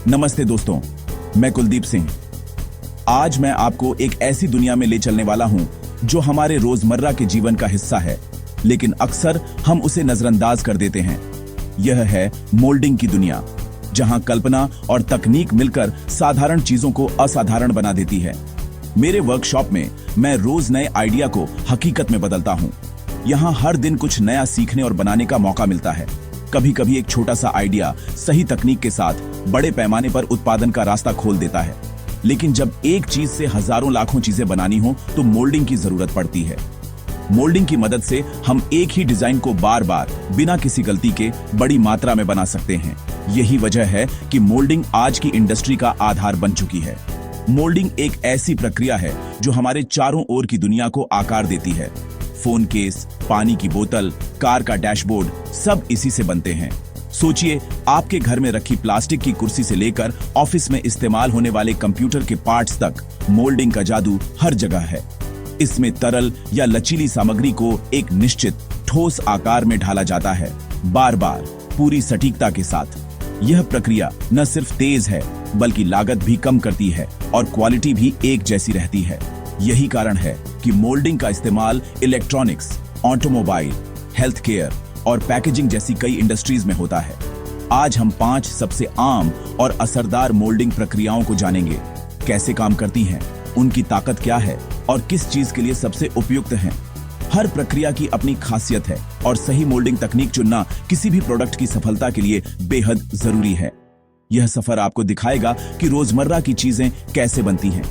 नमस्ते दोस्तों, मैं कुलदीप सिंह। आज मैं आपको एक ऐसी दुनिया में ले चलने वाला हूं जो हमारे रोजमर्रा के जीवन का हिस्सा है, लेकिन अक्सर हम उसे नजरअंदाज कर देते हैं। यह है मोल्डिंग की दुनिया, जहां कल्पना और तकनीक मिलकर साधारण चीजों को असाधारण बना देती है। मेरे वर्कशॉप में मैं रोज नए आइडिया को हकीकत में बदलता हूं। यहां हर दिन कुछ नया सीखने और बनाने का मौका मिलता है। कभी कभी एक छोटा सा आइडिया सही तकनीक के साथ बड़े पैमाने पर उत्पादन का रास्ता खोल देता है। लेकिन जब एक चीज से हजारों लाखों चीजें बनानी हो तो मोल्डिंग की जरूरत पड़ती है। मोल्डिंग की मदद से हम एक ही डिजाइन को बार बार बिना किसी गलती के बड़ी मात्रा में बना सकते हैं। यही वजह है कि मोल्डिंग आज की इंडस्ट्री का आधार बन चुकी है। मोल्डिंग एक ऐसी प्रक्रिया है जो हमारे चारों ओर की दुनिया को आकार देती है। फोन केस, पानी की बोतल, कार का डैशबोर्ड, सब इसी से बनते हैं। सोचिए, आपके घर में रखी प्लास्टिक की कुर्सी से लेकर ऑफिस में इस्तेमाल होने वाले कंप्यूटर के पार्ट्स तक, मोल्डिंग का जादू हर जगह है। इसमें तरल या लचीली सामग्री को एक निश्चित ठोस आकार में ढाला जाता है, बार बार पूरी सटीकता के साथ। यह प्रक्रिया न सिर्फ तेज है, बल्कि लागत भी कम करती है और क्वालिटी भी एक जैसी रहती है। यही कारण है कि मोल्डिंग का इस्तेमाल इलेक्ट्रॉनिक्स, ऑटोमोबाइल, हेल्थ केयर और पैकेजिंग जैसी कई इंडस्ट्रीज में होता है। आज हम 5 सबसे आम और असरदार मोल्डिंग प्रक्रियाओं को जानेंगे। कैसे काम करती हैं, उनकी ताकत क्या है और किस चीज के लिए सबसे उपयुक्त हैं। हर प्रक्रिया की अपनी खासियत है और सही मोल्डिंग तकनीक चुनना किसी भी प्रोडक्ट की सफलता के लिए बेहद जरूरी है। यह सफर आपको दिखाएगा कि रोजमर्रा की चीजें कैसे बनती हैं।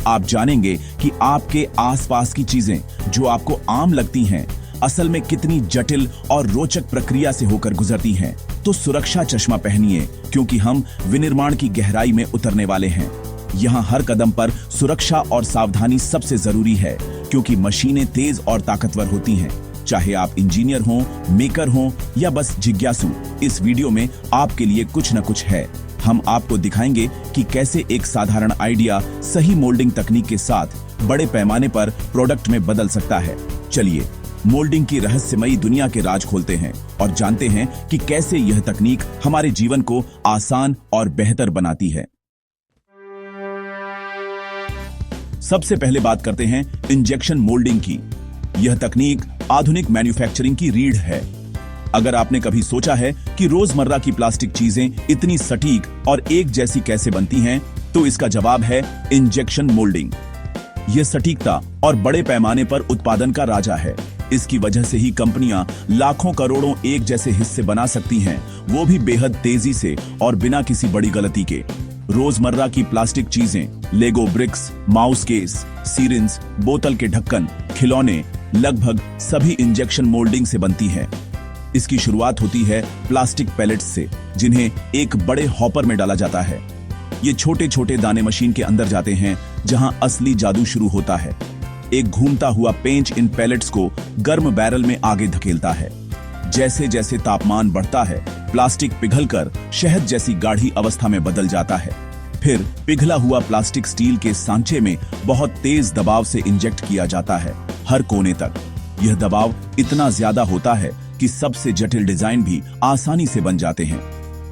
आप जानेंगे कि आपके आसपास की चीजें जो आपको आम लगती हैं, असल में कितनी जटिल और रोचक प्रक्रिया से होकर गुजरती हैं। तो सुरक्षा चश्मा पहनिए, क्योंकि हम विनिर्माण की गहराई में उतरने वाले हैं। यहाँ हर कदम पर सुरक्षा और सावधानी सबसे जरूरी है, क्योंकि मशीनें तेज और ताकतवर होती हैं। चाहे आप इंजीनियर हों, मेकर हों या बस जिज्ञासु, इस वीडियो में आपके लिए कुछ न कुछ है। हम आपको दिखाएंगे कि कैसे एक साधारण आइडिया सही मोल्डिंग तकनीक के साथ बड़े पैमाने पर प्रोडक्ट में बदल सकता है। चलिए, मोल्डिंग की रहस्यमयी दुनिया के राज खोलते हैं और जानते हैं कि कैसे यह तकनीक हमारे जीवन को आसान और बेहतर बनाती है। सबसे पहले बात करते हैं इंजेक्शन मोल्डिंग की। यह तकनीक आधुनिक मैन्युफैक्चरिंग की रीढ़ है। अगर आपने कभी सोचा है कि रोजमर्रा की प्लास्टिक चीजें इतनी सटीक और एक जैसी कैसे बनती हैं, तो इसका जवाब है इंजेक्शन मोल्डिंग। यह सटीकता और बड़े पैमाने पर उत्पादन का राजा है। इसकी वजह से ही कंपनियां लाखों करोड़ों एक जैसे हिस्से बना सकती हैं, वो भी बेहद तेजी से और बिना किसी बड़ी गलती के। रोजमर्रा की प्लास्टिक चीजें, लेगो ब्रिक्स, माउस केस, सीरिंज, बोतल के ढक्कन, खिलौने, लगभग सभी इंजेक्शन मोल्डिंग से बनती हैं। इसकी शुरुआत होती है प्लास्टिक पैलेट्स से, जिन्हें एक बड़े हॉपर में डाला जाता है। ये छोटे छोटे दाने मशीन के अंदर जाते हैं, जहां असली जादू शुरू होता है। एक घूमता हुआ पेंच इन पैलेट्स को गर्म बैरल में आगे धकेलता है। जैसे जैसे तापमान बढ़ता है, प्लास्टिक पिघलकर शहद जैसी गाढ़ी अवस्था में बदल जाता है। फिर पिघला हुआ प्लास्टिक स्टील के सांचे में बहुत तेज दबाव से इंजेक्ट किया जाता है, हर कोने तक। यह दबाव इतना ज्यादा होता है कि सबसे जटिल डिजाइन भी आसानी से बन जाते हैं।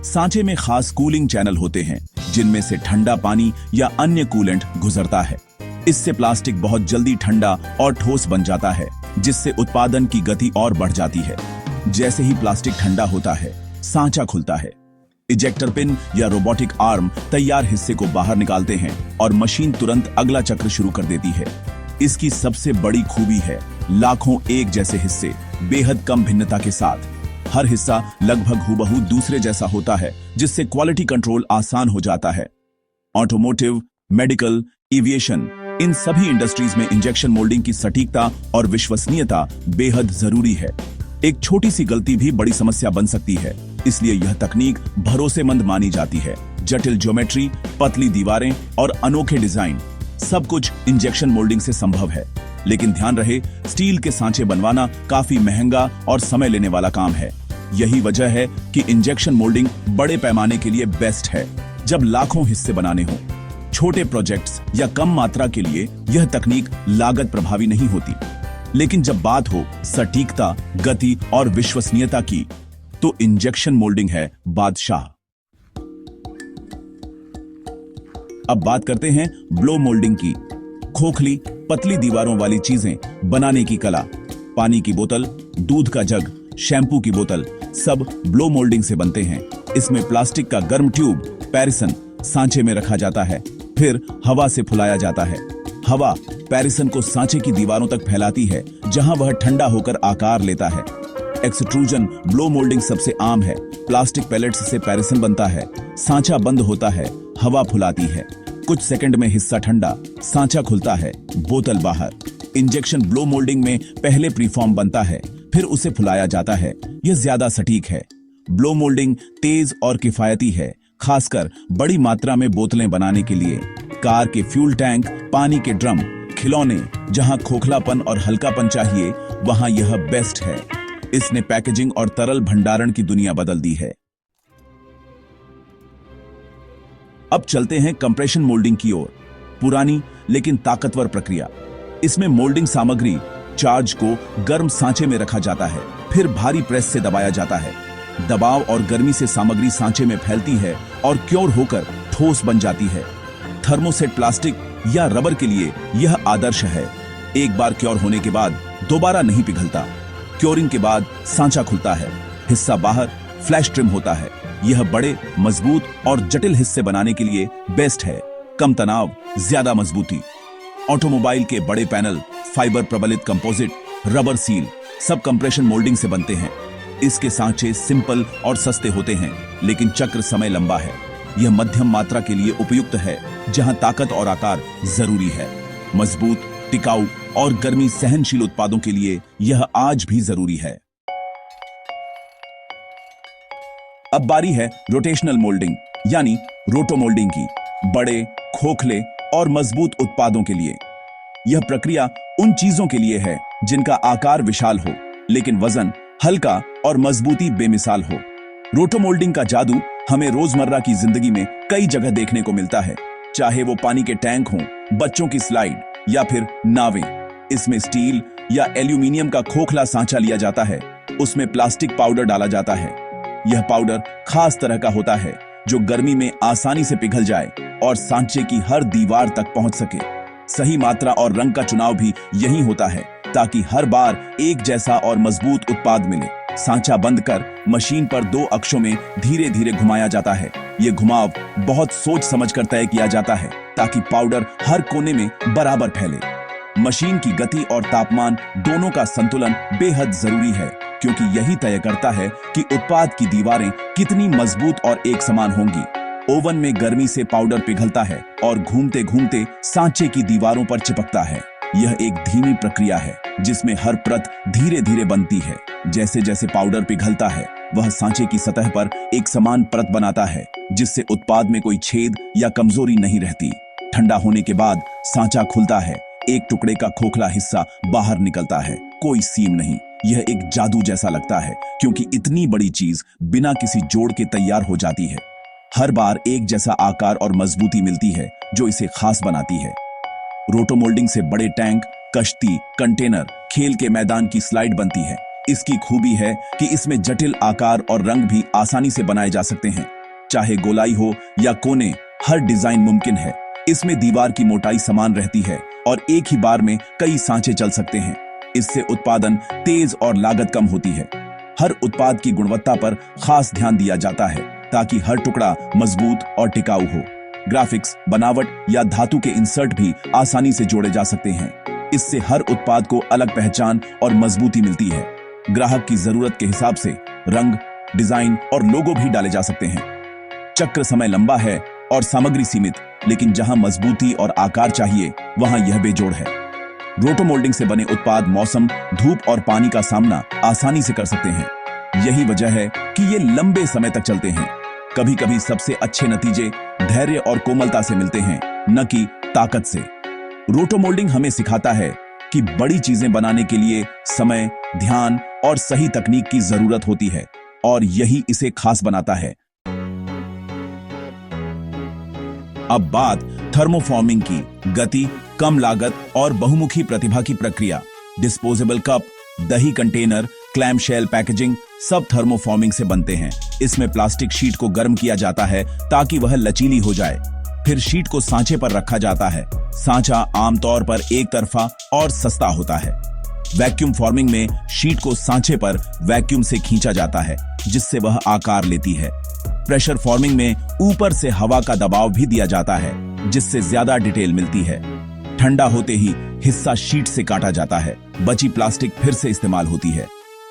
सांचे में खास कूलिंग चैनल होते हैं, जिनमें से ठंडा पानी या अन्य कूलेंट गुजरता है। इससे प्लास्टिक बहुत जल्दी ठंडा और ठोस बन जाता है, जिससे उत्पादन की गति और बढ़ जाती है। जैसे ही प्लास्टिक ठंडा होता है, सांचा खुलता है। इजेक्टर पिन या रोबोटिक आर्म तैयार हिस्से को बाहर निकालते हैं और मशीन तुरंत अगला चक्र शुरू कर देती है। इसकी सबसे बड़ी खूबी है लाखों एक जैसे हिस्से, बेहद कम भिन्नता के साथ। हर हिस्सा लगभग हूबहू दूसरे जैसा होता है, जिससे क्वालिटी कंट्रोल आसान हो जाता है। ऑटोमोटिव, मेडिकल, एविएशन, इन सभी इंडस्ट्रीज में इंजेक्शन मोल्डिंग की सटीकता और विश्वसनीयता बेहद जरूरी है। एक छोटी सी गलती भी बड़ी समस्या बन सकती है, इसलिए यह तकनीक भरोसेमंद मानी जाती है। जटिल ज्योमेट्री, पतली दीवारें और अनोखे डिजाइन, सब कुछ इंजेक्शन मोल्डिंग से संभव है। लेकिन ध्यान रहे, स्टील के सांचे बनवाना काफी महंगा और समय लेने वाला काम है। यही वजह है कि इंजेक्शन मोल्डिंग बड़े पैमाने के लिए बेस्ट है, जब लाखों हिस्से बनाने हों। छोटे प्रोजेक्ट्स या कम मात्रा के लिए यह तकनीक लागत प्रभावी नहीं होती। लेकिन जब बात हो सटीकता, गति और विश्वसनीयता की, तो इंजेक्शन मोल्डिंग है बादशाह। अब बात करते हैं ब्लो मोल्डिंग की। खोखली पतली दीवारों वाली चीजें बनाने की कला। पानी की बोतल, दूध का जग, शैम्पू की बोतल सब ब्लो मोल्डिंग से बनते हैं। इसमें प्लास्टिक का गर्म ट्यूब पैरिसन सांचे में रखा जाता है, फिर हवा से फुलाया जाता है। हवा पैरिसन को सांचे की दीवारों तक फैलाती है, जहां वह ठंडा होकर आकार लेता है। एक्सट्रूजन ब्लो मोल्डिंग सबसे आम है। प्लास्टिक पैलेट्स से पैरिसन बनता है, सांचा बंद होता है, हवा फुलाती है, कुछ सेकंड में हिस्सा ठंडा, सांचा खुलता है, बोतल बाहर। इंजेक्शन ब्लो मोल्डिंग में पहले प्रीफॉर्म बनता है, फिर उसे फुलाया जाता है। यह ज्यादा सटीक है। ब्लो मोल्डिंग तेज और किफायती है, खासकर बड़ी मात्रा में बोतलें बनाने के लिए। कार के फ्यूल टैंक, पानी के ड्रम, खिलौने, जहां खोखलापन और हल्कापन चाहिए वहां यह बेस्ट है। इसने पैकेजिंग और तरल भंडारण की दुनिया बदल दी है। अब चलते हैं कंप्रेशन मोल्डिंग की ओर। पुरानी लेकिन ताकतवर प्रक्रिया। इसमें मोल्डिंग सामग्री चार्ज को गर्म सांचे में रखा जाता है, फिर भारी प्रेस से दबाया जाता है। दबाव और गर्मी से सामग्री सांचे में फैलती है और क्योर होकर ठोस बन जाती है। थर्मोसेट प्लास्टिक या रबर के लिए यह आदर्श है। एक बार क्योर होने के बाद दोबारा नहीं पिघलता। क्योरिंग के बाद सांचा खुलता है, हिस्सा बाहर, फ्लैश ट्रिम होता है। यह बड़े, मजबूत और जटिल हिस्से बनाने के लिए बेस्ट है। कम तनाव, ज्यादा मजबूती। ऑटोमोबाइल के बड़े पैनल, फाइबर प्रबलित कंपोजिट, रबर सील सब कंप्रेशन मोल्डिंग से बनते हैं। इसके सांचे सिंपल और सस्ते होते हैं, लेकिन चक्र समय लंबा है। यह मध्यम मात्रा के लिए उपयुक्त है, जहां ताकत और आकार जरूरी है। मजबूत, टिकाऊ और गर्मी सहनशील उत्पादों के लिए यह आज भी जरूरी है। अब बारी है रोटेशनल मोल्डिंग यानी रोटो मोल्डिंग की। बड़े, खोखले और मजबूत उत्पादों के लिए यह प्रक्रिया उन चीजों के लिए है जिनका आकार विशाल हो, लेकिन वजन हल्का और मजबूती बेमिसाल हो। रोटो मोल्डिंग का जादू हमें रोजमर्रा की जिंदगी में कई जगह देखने को मिलता है, चाहे वो पानी के टैंक हों, बच्चों की स्लाइड या फिर नावें। इसमें स्टील या एल्यूमिनियम का खोखला सांचा लिया जाता है, उसमें प्लास्टिक पाउडर डाला जाता है। यह पाउडर खास तरह का होता है जो गर्मी में आसानी से पिघल जाए और सांचे की हर दीवार तक पहुंच सके। सही मात्रा और रंग का चुनाव भी यही होता है, ताकि हर बार एक जैसा और मजबूत उत्पाद मिले। सांचा बंद कर मशीन पर 2 अक्षों में धीरे धीरे घुमाया जाता है। ये घुमाव बहुत सोच समझ कर तय किया जाता है, ताकि पाउडर हर कोने में बराबर फैले। मशीन की गति और तापमान दोनों का संतुलन बेहद जरूरी है, क्योंकि यही तय करता है कि उत्पाद की दीवारें कितनी मजबूत और एक समान होंगी। ओवन में गर्मी से पाउडर पिघलता है और घूमते घूमते सांचे की दीवारों पर चिपकता है। यह एक धीमी प्रक्रिया है, जिसमें हर परत धीरे धीरे बनती है। जैसे जैसे पाउडर पिघलता है, वह सांचे की सतह पर एक समान परत बनाता है, जिससे उत्पाद में कोई छेद या कमजोरी नहीं रहती। ठंडा होने के बाद सांचा खुलता है, एक टुकड़े का खोखला हिस्सा बाहर निकलता है, कोई सीम नहीं। यह एक जादू जैसा लगता है, क्योंकि इतनी बड़ी चीज बिना किसी जोड़ के तैयार हो जाती है। हर बार एक जैसा आकार और मजबूती मिलती है, जो इसे खास बनाती है। रोटो मोल्डिंग से बड़े टैंक, कश्ती, कंटेनर, खेल के मैदान की स्लाइड बनती है। इसकी खूबी है कि इसमें जटिल आकार और रंग भी आसानी से बनाए जा सकते हैं। चाहे गोलाई हो या कोने, हर डिजाइन मुमकिन है। इसमें दीवार की मोटाई समान रहती है और एक ही बार में कई सांचे चल सकते हैं। इससे उत्पादन तेज और लागत कम होती है। हर उत्पाद की गुणवत्ता पर खास ध्यान दिया जाता है, ताकि हर टुकड़ा मजबूत और टिकाऊ हो। ग्राफिक्स, बनावट या धातु के इंसर्ट भी आसानी से जोड़े जा सकते हैं। इससे हर उत्पाद को अलग पहचान और मजबूती मिलती है। ग्राहक की जरूरत के हिसाब से रंग, डिजाइन और लोगो भी डाले जा सकते हैं। चक्र समय लंबा है और सामग्री सीमित, लेकिन जहां मजबूती और आकार चाहिए वहां यह बेजोड़ है। रोटो मोल्डिंग से बने उत्पाद मौसम, धूप और पानी का सामना आसानी से कर सकते हैं। यही वजह है कि ये लंबे समय तक चलते हैं। कभी कभी सबसे अच्छे नतीजे धैर्य और कोमलता से मिलते हैं, न कि ताकत से। रोटो मोल्डिंग हमें सिखाता है कि बड़ी चीजें बनाने के लिए समय, ध्यान और सही तकनीक की जरूरत होती है, और यही इसे खास बनाता है। अब बात थर्मोफॉर्मिंग की। गति, कम लागत और बहुमुखी प्रतिभा की प्रक्रिया। डिस्पोजेबल कप, दही कंटेनर, क्लैम शेल पैकेजिंग सब थर्मोफॉर्मिंग से बनते हैं। इसमें प्लास्टिक शीट को गर्म किया जाता है ताकि वह लचीली हो जाए। फिर शीट को सांचे पर रखा जाता है। सांचा आमतौर पर एक तरफा और सस्ता होता है। वैक्यूम फॉर्मिंग में शीट को सांचे पर वैक्यूम से खींचा जाता है, जिससे वह आकार लेती है। प्रेशर फॉर्मिंग में ऊपर से हवा का दबाव भी दिया जाता है, जिससे ज्यादा डिटेल मिलती है। ठंडा होते ही हिस्सा शीट से काटा जाता है। बची प्लास्टिक फिर से इस्तेमाल होती है।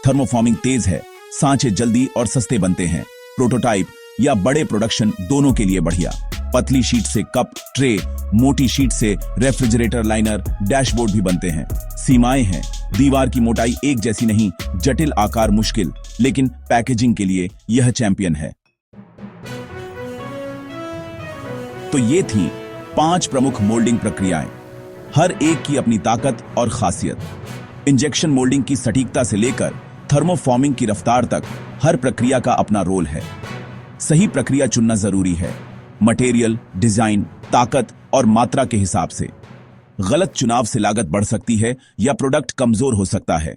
थर्मोफॉर्मिंग तेज है। सांचे जल्दी और सस्ते बनते हैं। प्रोटोटाइप या बड़े प्रोडक्शन दोनों के लिए बढ़िया। पतली शीट से कप, ट्रे, मोटी शीट से रेफ्रिजरेटर लाइनर, डैशबोर्ड भी बनते हैं। सीमाएं हैं। दीवार की मोटाई एक जैसी नहीं, जटिल आकार मुश्किल, लेकिन पैकेजिंग के लिए यह चैंपियन है। तो ये थी 5 प्रमुख मोल्डिंग प्रक्रियाएं, हर एक की अपनी ताकत और खासियत। इंजेक्शन मोल्डिंग की सटीकता से लेकर थर्मोफॉर्मिंग की रफ्तार तक हर प्रक्रिया का अपना रोल है। सही प्रक्रिया चुनना जरूरी है, मटेरियल, डिजाइन, ताकत और मात्रा के हिसाब से। गलत चुनाव से लागत बढ़ सकती है या प्रोडक्ट कमजोर हो सकता है।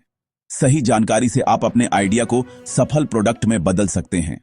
सही जानकारी से आप अपने आइडिया को सफल प्रोडक्ट में बदल सकते हैं।